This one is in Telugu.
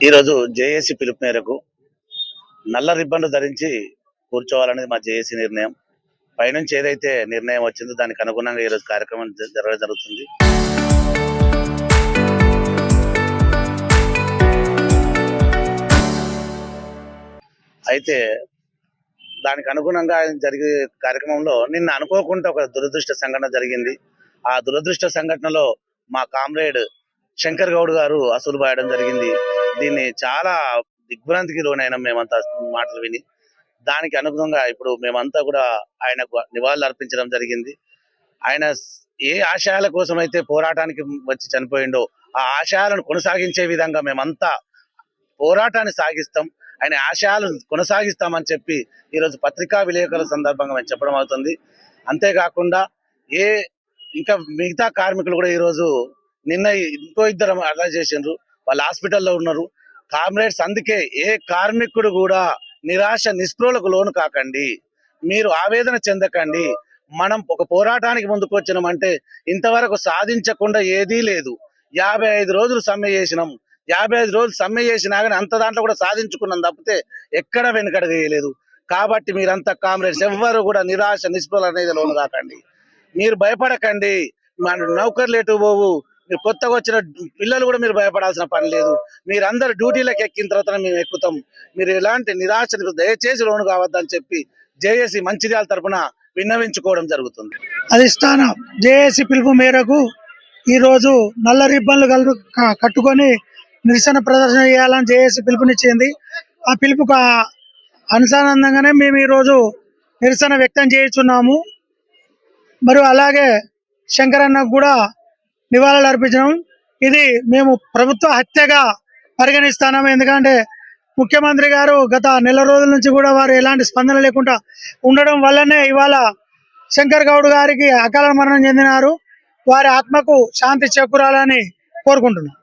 ఈరోజు జేఏసీ పిలుపు మేరకు నల్ల రిబ్బన్లు ధరించి కూర్చోవాలనేది మా జేఏసీ నిర్ణయం. పైనుంచి ఏదైతే నిర్ణయం వచ్చిందో దానికి అనుగుణంగా ఈరోజు కార్యక్రమం జరగడం జరుగుతుంది. అయితే దానికి అనుగుణంగా జరిగే కార్యక్రమంలో నిన్న అనుకోకుండా ఒక దురదృష్ట సంఘటన జరిగింది. ఆ దురదృష్ట సంఘటనలో మా కామ్రేడ్ శంకర్ గౌడ్ గారు అసలు బాయడం జరిగింది. దీన్ని చాలా దిగ్భ్రాంతికి లోనైనా మేమంతా మాటలు విని, దానికి అనుగుణంగా ఇప్పుడు మేమంతా కూడా ఆయనకు నివాళులు అర్పించడం జరిగింది. ఆయన ఏ ఆశయాల కోసం అయితే పోరాటానికి వచ్చి చనిపోయిండో ఆ ఆశయాలను కొనసాగించే విధంగా మేమంతా పోరాటాన్ని సాగిస్తాం, ఆయన ఆశయాలు కొనసాగిస్తామని చెప్పి ఈరోజు పత్రికా విలేకరుల సందర్భంగా మేము చెప్పడం అవుతుంది. అంతేకాకుండా ఇంకా మిగతా కార్మికులు కూడా ఈరోజు నిన్న ఇంకో ఇద్దరు అలా చేసిండ్రు, వాళ్ళు హాస్పిటల్లో ఉన్నారు. కామ్రేడ్స్, అందుకే ఏ కార్మికుడు కూడా నిరాశ నిస్పృహలకు లోను కాకండి, మీరు ఆవేదన చెందకండి. మనం ఒక పోరాటానికి ముందుకు వచ్చినామంటే ఇంతవరకు సాధించకుండా ఏదీ లేదు. 55 రోజులు సమ్మె చేసినాం, 55 రోజులు సమ్మె చేసినా కానీ అంత దాంట్లో కూడా సాధించుకున్నాం తప్పితే ఎక్కడ వెనుకడగేయలేదు. కాబట్టి మీరంతా కామ్రేడ్స్ ఎవ్వరు కూడా నిరాశ నిస్పృహలు అనేది లోను కాకండి, మీరు భయపడకండి. మన నౌకర్లు ఎటు పోవు, మీరు కొత్తగా వచ్చిన పిల్లలు కూడా మీరు భయపడాల్సిన పని లేదు. మీరందరూ డ్యూటీలకు ఎక్కిన తర్వాత మేము ఎక్కుతాం, మీరు ఎలాంటి నిరాశ దయచేసి లోను కావద్దని చెప్పి జేఏసీ మంచిర్యాల తరఫున విన్నవించుకోవడం జరుగుతుంది. అధిష్టానం జేఏసీ పిలుపు మేరకు ఈరోజు నల్ల రిబ్బన్లు కట్టుకొని నిరసన ప్రదర్శన చేయాలని జేఏసీ పిలుపునిచ్చింది. ఆ పిలుపుకు అనుసారంగానే మేము ఈరోజు నిరసన వ్యక్తం చేస్తున్నాము. మరియు అలాగే శంకరన్నకు కూడా నివాళులు అర్పించడం ఇది మేము ప్రభుత్వ హత్యగా పరిగణిస్తున్నాము. ఎందుకంటే ముఖ్యమంత్రి గారు గత నెల రోజుల నుంచి కూడా వారు ఎలాంటి స్పందన లేకుండా ఉండడం వల్లనే ఇవాళ శంకర్ గౌడ్ గారికి అకాల మరణం చెందినారు. వారి ఆత్మకు శాంతి చేకూరాలని కోరుకుంటున్నాం.